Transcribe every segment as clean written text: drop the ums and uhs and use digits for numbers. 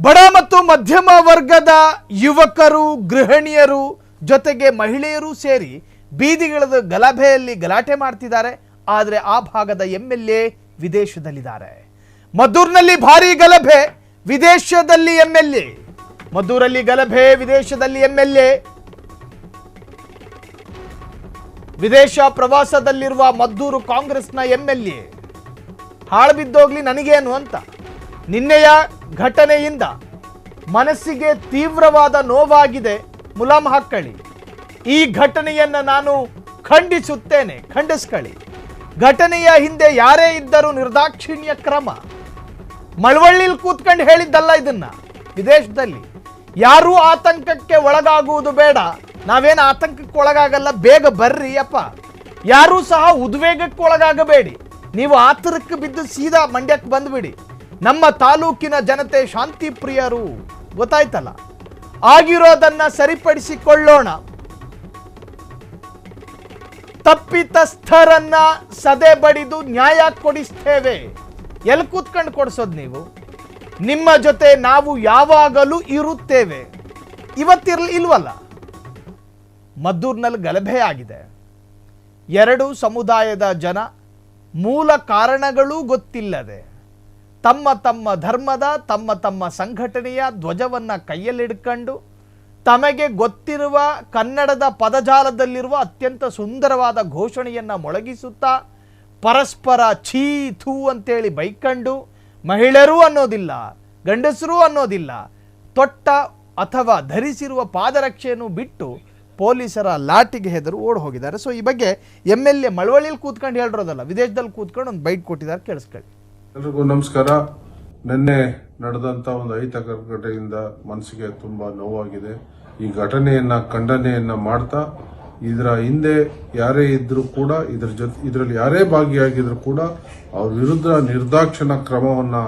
ಬಡ ಮತ್ತು ಮಧ್ಯಮ ವರ್ಗದ ಯುವಕರು, ಗೃಹಿಣಿಯರು ಜೊತೆಗೆ ಮಹಿಳೆಯರು ಸೇರಿ ಬೀದಿಗಿಳಿದ ಗಲಭೆಯಲ್ಲಿ ಗಲಾಟೆ ಮಾಡ್ತಿದ್ದಾರೆ. ಆದರೆ ಆ ಭಾಗದ ಎಂಎಲ್ಎ ವಿದೇಶದಲ್ಲಿದ್ದಾರೆ. ಮದ್ದೂರಿನಲ್ಲಿ ಭಾರಿ ಗಲಭೆ, ವಿದೇಶದಲ್ಲಿ ಎಂಎಲ್ಎ. ಮದ್ದೂರಲ್ಲಿ ಗಲಭೆ, ವಿದೇಶದಲ್ಲಿ ಎಂಎಲ್ಎ. ವಿದೇಶ ಪ್ರವಾಸದಲ್ಲಿರುವ ಮದ್ದೂರು ಕಾಂಗ್ರೆಸ್ನ ಎಂಎಲ್ಎ ಹಾಳು ಬಿದ್ದೋಗ್ಲಿ ನನಗೇನು ಅಂತ. ನಿನ್ನೆಯ ಘಟನೆಯಿಂದ ಮನಸ್ಸಿಗೆ ತೀವ್ರವಾದ ನೋವಾಗಿದೆ. ಮುಲಾಮ್ ಹಾಕ್ಕೊಳ್ಳಿ. ಈ ಘಟನೆಯನ್ನು ನಾನು ಖಂಡಿಸುತ್ತೇನೆ, ಖಂಡಿಸ್ಕೊಳ್ಳಿ. ಘಟನೆಯ ಹಿಂದೆ ಯಾರೇ ಇದ್ದರೂ ನಿರ್ದಾಕ್ಷಿಣ್ಯ ಕ್ರಮ. ಮಳವಳ್ಳಿಲಿ ಕೂತ್ಕೊಂಡು ಹೇಳಿದ್ದಲ್ಲ ಇದನ್ನ. ವಿದೇಶದಲ್ಲಿ ಯಾರೂ ಆತಂಕಕ್ಕೆ ಒಳಗಾಗುವುದು ಬೇಡ. ನಾವೇನು ಆತಂಕಕ್ಕೆ ಒಳಗಾಗಲ್ಲ, ಬೇಗ ಬರ್ರಿ ಅಪ್ಪ. ಯಾರೂ ಸಹ ಉದ್ವೇಗಕ್ಕೆ ಒಳಗಾಗಬೇಡಿ. ನೀವು ಆತರಕ್ಕೆ ಬಿದ್ದು ಸೀದಾ ಮಂಡ್ಯಕ್ಕೆ ಬಂದ್ಬಿಡಿ. ನಮ್ಮ ತಾಲೂಕಿನ ಜನತೆ ಶಾಂತಿ ಪ್ರಿಯರು, ಗೊತ್ತಾಯ್ತಲ್ಲ. ಆಗಿರೋದನ್ನ ಸರಿಪಡಿಸಿಕೊಳ್ಳೋಣ. ತಪ್ಪಿತಸ್ಥರನ್ನ ಸದೆ ಬಡಿದು ನ್ಯಾಯ ಕೊಡಿಸ್ತೇವೆ. ಎಲ್ಲಿ ಕೂತ್ಕೊಂಡು ಕೊಡಿಸೋದು ನೀವು? ನಿಮ್ಮ ಜೊತೆ ನಾವು ಯಾವಾಗಲೂ ಇರುತ್ತೇವೆ. ಇಲ್ವಲ್ಲ. ಮದ್ದೂರಿನಲ್ಲಿ ಗಲಭೆ ಆಗಿದೆ. ಎರಡು ಸಮುದಾಯದ ಜನ ಮೂಲ ಕಾರಣಗಳೂ ಗೊತ್ತಿಲ್ಲದೆ ತಮ್ಮ ತಮ್ಮ ಧರ್ಮದ, ತಮ್ಮ ತಮ್ಮ ಸಂಘಟನೆಯ ಧ್ವಜವನ್ನು ಕೈಯಲ್ಲಿಡ್ಕೊಂಡು ತಮಗೆ ಗೊತ್ತಿರುವ ಕನ್ನಡದ ಪದಜಾಲದಲ್ಲಿರುವ ಅತ್ಯಂತ ಸುಂದರವಾದ ಘೋಷಣೆಯನ್ನು ಮೊಳಗಿಸುತ್ತಾ ಪರಸ್ಪರ ಛೀ ಥೂ ಅಂತೇಳಿ ಬೈಕೊಂಡು, ಮಹಿಳೆಯರು ಅನ್ನೋದಿಲ್ಲ, ಗಂಡಸರು ಅನ್ನೋದಿಲ್ಲ, ತೊಟ್ಟ ಅಥವಾ ಧರಿಸಿರುವ ಪಾದರಕ್ಷೆಯನ್ನು ಬಿಟ್ಟು ಪೊಲೀಸರ ಲಾಟಿಗೆ ಹೆದರು ಓಡಿ ಹೋಗಿದ್ದಾರೆ. ಸೊ ಈ ಬಗ್ಗೆ ಎಂಎಲ್ಎ ಮಳವಳ್ಳಿಯಲ್ಲಿ ಕೂತ್ಕೊಂಡು ಹೇಳಿರೋದಲ್ಲ, ವಿದೇಶದಲ್ಲಿ ಕೂತ್ಕೊಂಡು ಒಂದು ಬೈಟ್ ಕೊಟ್ಟಿದ್ದಾರೆ, ಕೇಳಿಸ್ಕೊಳ್ಳಿ. ಎಲ್ರಿಗೂ ನಮಸ್ಕಾರ. ನಿನ್ನೆ ನಡೆದಂತ ಒಂದು ಅಹಿತಕರ ಘಟನೆಯಿಂದ ಮನಸ್ಸಿಗೆ ತುಂಬಾ ನೋವಾಗಿದೆ. ಈ ಘಟನೆಯನ್ನ ಖಂಡನೆಯನ್ನ ಮಾಡ್ತಾ, ಇದರ ಹಿಂದೆ ಯಾರೇ ಇದ್ರೂ ಕೂಡ, ಇದರಲ್ಲಿ ಯಾರೇ ಭಾಗಿಯಾಗಿದ್ರು ಕೂಡ ಅವ್ರ ವಿರುದ್ಧ ನಿರ್ದಾಕ್ಷಿಣ್ಯ ಕ್ರಮವನ್ನ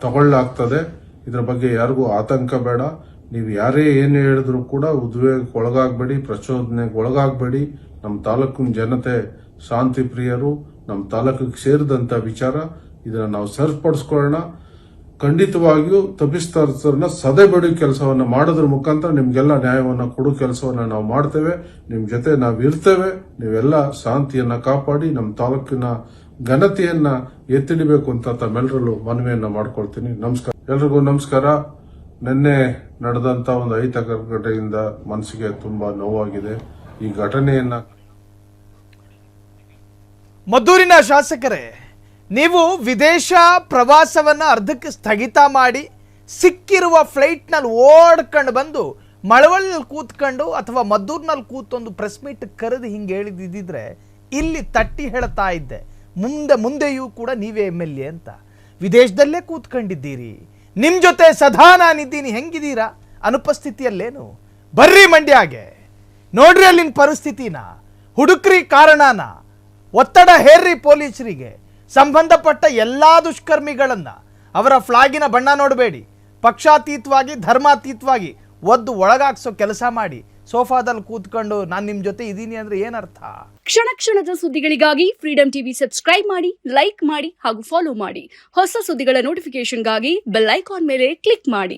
ತಗೊಳ್ಳಲಾಗ್ತದೆ. ಇದರ ಬಗ್ಗೆ ಯಾರಿಗೂ ಆತಂಕ ಬೇಡ. ನೀವು ಯಾರೇ ಏನು ಹೇಳಿದ್ರು ಕೂಡ ಉದ್ವೇಗಕ್ಕೆ ಒಳಗಾಗಬೇಡಿ, ಪ್ರಚೋದನೆಗೆ ಒಳಗಾಗಬೇಡಿ. ನಮ್ಮ ತಾಲೂಕಿನ ಜನತೆ ಶಾಂತಿ ಪ್ರಿಯರು. ನಮ್ಮ ತಾಲೂಕಿಗೆ ಸೇರಿದಂತ ವಿಚಾರ. ಇದನ್ನ ನಾವು ಸರಿಪಡಿಸ್ಕೊಳ್ಳೋಣ. ಖಂಡಿತವಾಗಿಯೂ ತಪ್ಪಿತಸ್ಥರನ್ನ ಸದೆ ಬಡಿಯೋ ಕೆಲಸವನ್ನ ಮಾಡೋದ್ರ ಮುಖಾಂತರ ನಿಮ್ಗೆಲ್ಲ ನ್ಯಾಯವನ್ನ ಕೊಡೋ ಕೆಲಸವನ್ನ ನಾವು ಮಾಡ್ತೇವೆ. ನಿಮ್ ಜೊತೆ ನಾವು ಇರ್ತೇವೆ. ನೀವೆಲ್ಲ ಶಾಂತಿಯನ್ನ ಕಾಪಾಡಿ ನಮ್ಮ ತಾಲೂಕಿನ ಘನತೆಯನ್ನ ಎತ್ತಿಡಬೇಕು ಅಂತ ತಮ್ಮೆಲ್ಲರಲ್ಲೂ ಮನವಿಯನ್ನ ಮಾಡ್ಕೊಳ್ತೀನಿ. ನಮಸ್ಕಾರ. ಎಲ್ರಿಗೂ ನಮಸ್ಕಾರ. ನಿನ್ನೆ ನಡೆದಂತ ಒಂದು ಅಹಿತಕರ ಘಟನೆಯಿಂದ ಮನಸ್ಸಿಗೆ ತುಂಬಾ ನೋವಾಗಿದೆ. ಈ ಘಟನೆಯನ್ನ ಮದ್ದೂರಿನ ಶಾಸಕರೇ, ನೀವು ವಿದೇಶ ಪ್ರವಾಸವನ್ನ ಅರ್ಧಕ್ಕೆ ಸ್ಥಗಿತ ಮಾಡಿ ಸಿಕ್ಕಿರುವ ಫ್ಲೈಟ್ನಲ್ಲಿ ಓಡ್ಕೊಂಡು ಬಂದು ಮಳವಳ್ಳಿಯಲ್ಲಿ ಕೂತ್ಕೊಂಡು ಅಥವಾ ಮದ್ದೂರಿನಲ್ಲಿ ಕೂತೊಂದು ಪ್ರೆಸ್ ಮೀಟ್ ಕರೆದು ಹಿಂಗೆ ಹೇಳಿದ್ದಿದ್ರೆ ಇಲ್ಲಿ ತಟ್ಟಿ ಹೇಳ್ತಾ ಇದ್ದೆ, ಮುಂದೆಯೂ ಕೂಡ ನೀವೇ ಎಂಎಲ್ಎ ಅಂತ. ವಿದೇಶದಲ್ಲೇ ಕೂತ್ಕೊಂಡಿದ್ದೀರಿ, ನಿಮ್ಮ ಜೊತೆ ಸದಾ ನಾನಿದ್ದೀನಿ, ಹೆಂಗಿದ್ದೀರಾ? ಅನುಪಸ್ಥಿತಿಯಲ್ಲೇನು? ಬರ್ರಿ ಮಂಡ್ಯಗೆ, ನೋಡ್ರಿ ಅಲ್ಲಿನ ಪರಿಸ್ಥಿತಿನ, ಹುಡುಕ್ರಿ ಕಾರಣನ, ಒತ್ತಡ ಹೇರ್ರಿ ಪೊಲೀಸರಿಗೆ. ಸಂಬಂಧಪಟ್ಟ ಎಲ್ಲಾ ದುಷ್ಕರ್ಮಿಗಳನ್ನ ಅವರ ಫ್ಲಾಗಿನ ಬಣ್ಣ ನೋಡಬೇಡಿ, ಪಕ್ಷಾತೀತವಾಗಿ ಧರ್ಮಾತೀತವಾಗಿ ಒದ್ದು ಒಳಗಾಕ್ಸೋ ಕೆಲಸ ಮಾಡಿ. ಸೋಫಾದಲ್ಲಿ ಕೂತ್ಕೊಂಡು ನಾನು ನಿಮ್ಮ ಜೊತೆ ಇದ್ದೀನಿ ಅಂದ್ರೆ ಏನರ್ಥ? ಕ್ಷಣ ಕ್ಷಣದ ಸುದ್ದಿಗಳಿಗಾಗಿ ಫ್ರೀಡಂ ಟಿವಿ ಸಬ್ಸ್ಕ್ರೈಬ್ ಮಾಡಿ, ಲೈಕ್ ಮಾಡಿ ಹಾಗೂ ಫಾಲೋ ಮಾಡಿ. ಹೊಸ ಸುದ್ದಿಗಳ ನೋಟಿಫಿಕೇಶನ್ಗಾಗಿ ಬೆಲ್ ಐಕಾನ್ ಮೇಲೆ ಕ್ಲಿಕ್ ಮಾಡಿ.